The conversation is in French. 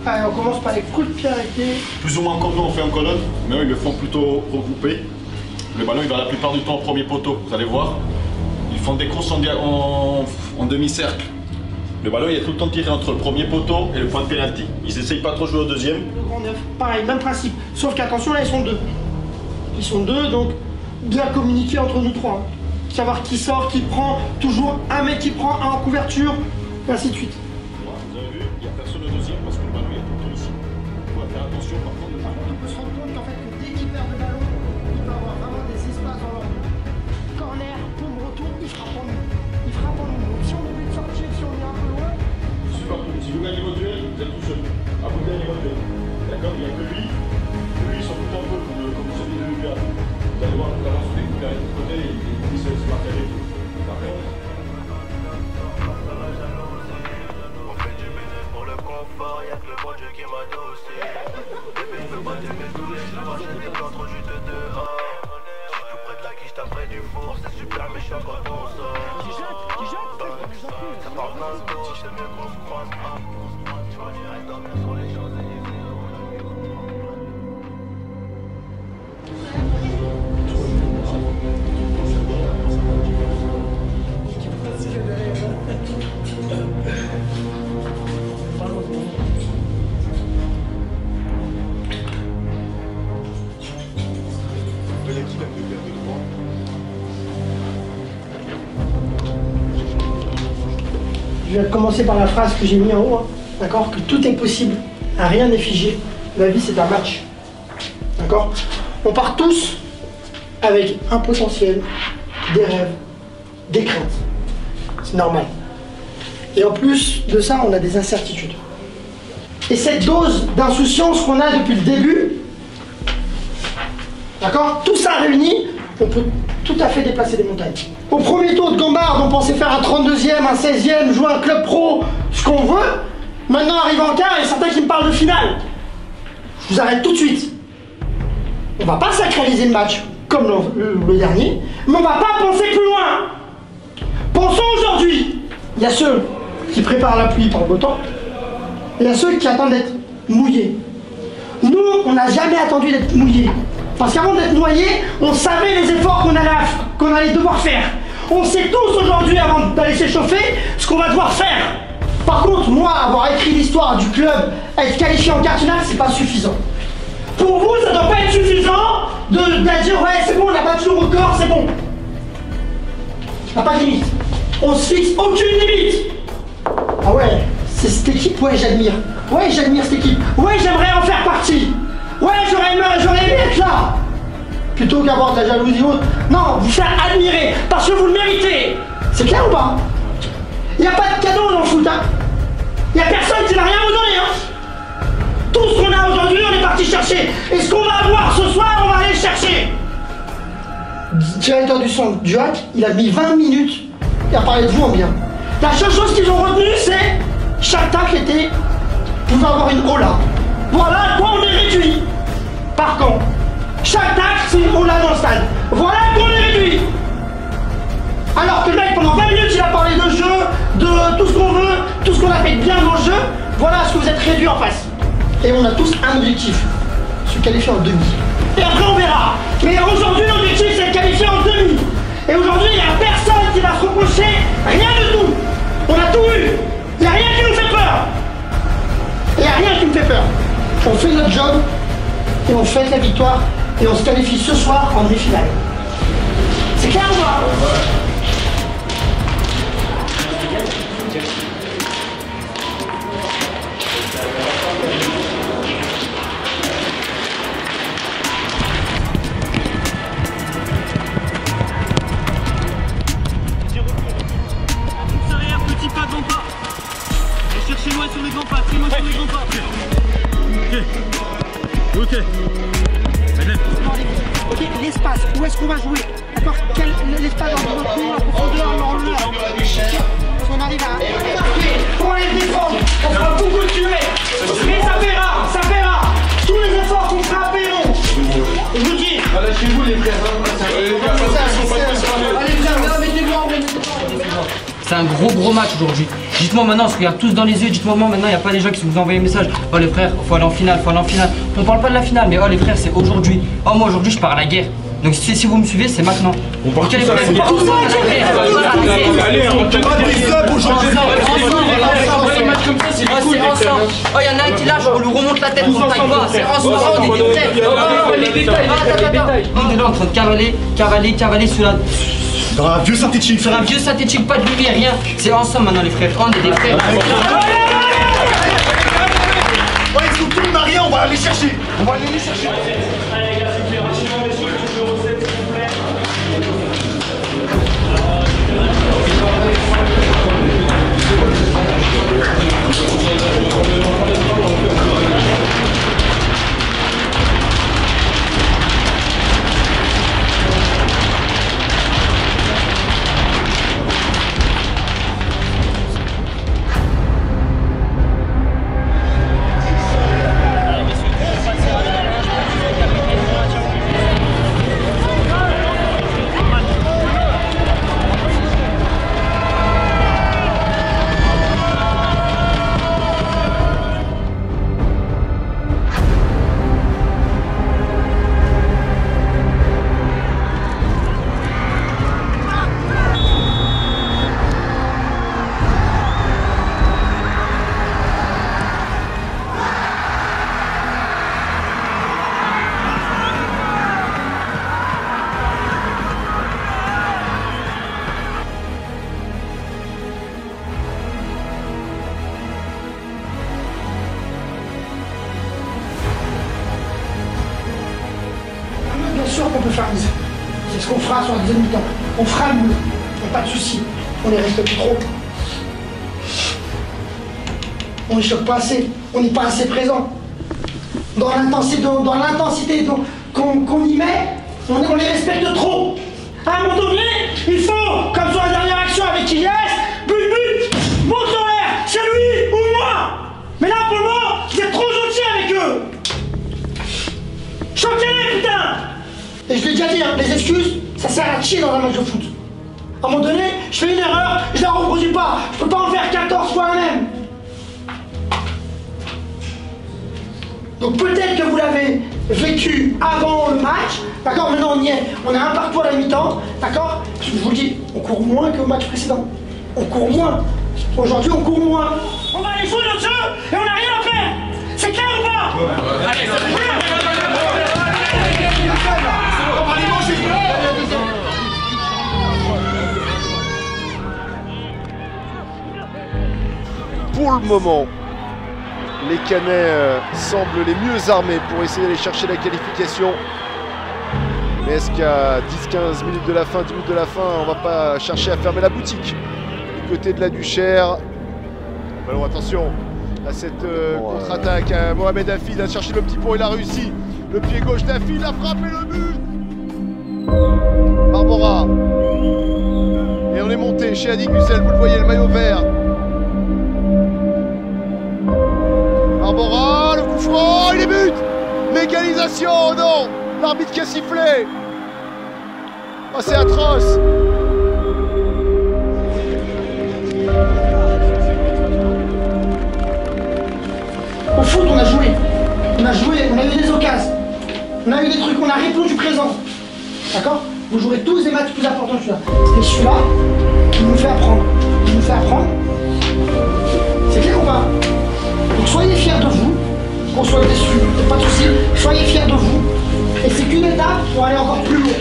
Allez, on commence par les coups de pied arrêtés. Plus ou moins comme nous on fait en colonne, mais eux ils le font plutôt regroupé. Le ballon il va la plupart du temps au premier poteau, vous allez voir. Ils font des courses en demi-cercle. Le ballon il est tout le temps tiré entre le premier poteau et le point de pénalty. Ils essayent pas trop de jouer au deuxième. Le grand neuf, pareil, même principe. Sauf qu'attention, là ils sont deux. Ils sont deux, donc bien communiquer entre nous trois. Hein. Savoir qui sort, qui prend, toujours un mec qui prend, un en couverture, et ainsi de suite. Vous avez vu, il n'y a personne au deuxième parce que le ballon il est tout le temps ici. On va faire attention par contre. On peut se rendre compte qu'en fait, que dès qu'il perd le ballon, il va avoir vraiment des espaces dans l'ordre. Corner, paume, retour, il frappe en nous. Il frappe en nous. Donc si on oublie de sortir, si on est un peu loin. Super cool. Si vous gagnez votre duel, vous êtes tout seul. À vous de gagner votre duel. D'accord? Il n'y a que lui. Lui, ils sont tout le temps un peu comme celui de Lucas. Vous allez voir, tout à l'heure, sur les coups de côté, il se marque avec. D'accord? On fait du bénéfice pour le confort, y'a que le bon Dieu qui m'a dossé. Bébé, je peux pas t'aimer tous les jours, j'ai des plans trop juste dehors. J'suis tout près de la quiche, t'as près du four, c'est super méchant quand on sort. Ça parle dans le dos, j'aime mieux qu'on se croise. Tu vois, j'irai dormir sur les Champs-Élysées. Je vais commencer par la phrase que j'ai mis en haut, hein, d'accord? Que tout est possible, rien n'est figé, la vie c'est un match, d'accord? On part tous avec un potentiel, des rêves, des craintes, c'est normal. Et en plus de ça, on a des incertitudes. Et cette dose d'insouciance qu'on a depuis le début, d'accord? Tout ça réuni, on peut tout à fait déplacer des montagnes. Au premier tour de Gambard, on pensait faire un 32e, un 16e, jouer un club pro, ce qu'on veut. Maintenant, arrive en quart, il y a certains qui me parlent de finale. Je vous arrête tout de suite. On va pas sacraliser le match, comme le dernier, mais on va pas penser plus loin. Pensons aujourd'hui. Il y a ceux qui préparent la pluie par le beau temps, et il y a ceux qui attendent d'être mouillés. Nous, on n'a jamais attendu d'être mouillés. Parce qu'avant d'être noyés, on savait les efforts qu'on allait devoir faire. On sait tous aujourd'hui, avant d'aller s'échauffer, ce qu'on va devoir faire. Par contre, moi, avoir écrit l'histoire du club, être qualifié en quart finale, c'est pas suffisant. Pour vous, ça doit pas être suffisant de dire ouais, c'est bon, on a battu le record, c'est bon. Il n'y a pas de limite. On se fixe aucune limite. Ah ouais, c'est cette équipe, ouais, j'admire. Ouais, j'admire cette équipe. Ouais, j'aimerais en faire partie. Ouais, j'aurais aimé être là. Plutôt qu'avoir de la jalousie ou autre. Non, vous faire admirer, parce que vous le méritez. C'est clair ou pas? Il n'y a pas de cadeau dans le foot, hein. Il n'y a personne qui n'a rien à vous donner, hein. Tout ce qu'on a aujourd'hui, on est parti chercher. Et ce qu'on va avoir ce soir, on va aller le chercher. Le directeur du centre, du hack, il a mis 20 minutes à parler de vous en bien. La seule chose qu'ils ont retenue, c'est chaque tacle pouvait avoir une ola. Voilà à quoi on est réduit. Par contre, chaque tacle, c'est une ola dans le stade. Voilà à quoi on est réduit. Alors que le mec, pendant 20 minutes, il a parlé de jeu, de tout ce qu'on veut, tout ce qu'on a fait de bien dans le jeu. Voilà à ce que vous êtes réduit en face. Et on a tous un objectif, se qualifier en demi. Et après, on verra. Mais aujourd'hui, l'objectif, c'est de qualifier en demi. Et aujourd'hui, il n'y a personne qui va se reprocher rien de tout. On a tout eu. Il n'y a rien qui nous fait peur. Il n'y a rien qui me fait peur. On fait notre job et on fête la victoire et on se qualifie ce soir en demi-finale. C'est clair ou pas? Petit pas, grand pas. Et cherchez-moi sur les grands pas, très loin sur les grands pas. Ok. Ok, l'espace, où est-ce qu'on va jouer? D'accord? Quel l'espace dans le retour, la profondeur, l'enleveur. Si on arrive à pour aller défendre, on fera beaucoup de tuer. Mais ça paiera. Tous les efforts qu'on fera paieront. Je vous dis. Voilà, chez vous les frères. Allez frère, mettez-moi en vrai. C'est un gros gros match aujourd'hui. Dites-moi maintenant, on se regarde tous dans les yeux, dites-moi maintenant, il n'y a pas des gens qui vous envoient un message. Oh les frères, faut aller en finale, faut aller en finale. On parle pas de la finale, mais oh les frères, c'est aujourd'hui. Oh moi aujourd'hui, je pars à la guerre. Donc si vous me suivez, c'est maintenant. On part tous à la guerre. Allez, on te bat des clubs aujourd'hui. C'est ensemble. Oh, il y en a un qui lâche, on lui remonte la tête, on taille pas. C'est ensemble, on est des frères. On est là en train de cavaler sur la. Dans un vieux synthétique. Sur un vieux synthétique, pas de lumière, rien. C'est ensemble maintenant les frères. On est des frères. Ouais, ils sont tous mariés, on va aller les chercher. Bien sûr qu'on peut faire mieux. C'est ce qu'on fera sur la deuxième mi-temps. On fera mieux. Y a pas de souci. On les respecte trop. On les choque pas assez. On n'est pas assez présent. Dans l'intensité qu'on y met, on les respecte trop. À un moment donné, il faut, comme sur la dernière action avec Ilyes, but, monte en l'air, c'est lui ou moi. Mais là, pour le moment, vous êtes trop gentils avec eux. Choquez-les, putain. Et je l'ai déjà dit, hein, les excuses, ça sert à chier dans un match de foot. À un moment donné, je fais une erreur, je la reproduis pas. Je peux pas en faire 14 fois la même. Donc peut-être que vous l'avez vécu avant le match, d'accord? Maintenant on y est, on a un partout à la mi-temps, d'accord? Je vous le dis, on court moins que le match précédent. On court moins. Aujourd'hui on court moins. On va aller jouer notre jeu et on n'a rien à faire. C'est clair ou pas? Allez, c'est clair. On va aller manger. Pour le moment, les Canets semblent les mieux armés pour essayer d'aller chercher la qualification. Mais est-ce qu'à 10-15 minutes de la fin, 10 minutes de la fin, on va pas chercher à fermer la boutique? Du côté de la Duchère. Alors attention à cette contre-attaque. Mohamed Hafid a cherché le petit pont, il a réussi. Le pied gauche d'Hafid, la frappe et le but. Barbora. Et on est monté chez Adi Gussel, vous le voyez, le maillot vert. Barbora, le coup franc, il est but. L'égalisation, oh non. L'arbitre qui a sifflé. Oh, c'est atroce. Au foot, on a joué, on a eu des occasions, on a eu des trucs, on a répondu présent. D'accord? Vous jouerez tous des matchs plus importants que celui-là. Et celui-là, il nous fait apprendre. Il nous fait apprendre. C'est clair ou pas? Donc soyez fiers de vous, qu'on soit déçus, pas de soucis, soyez fiers de vous. Et c'est qu'une étape pour aller encore plus loin.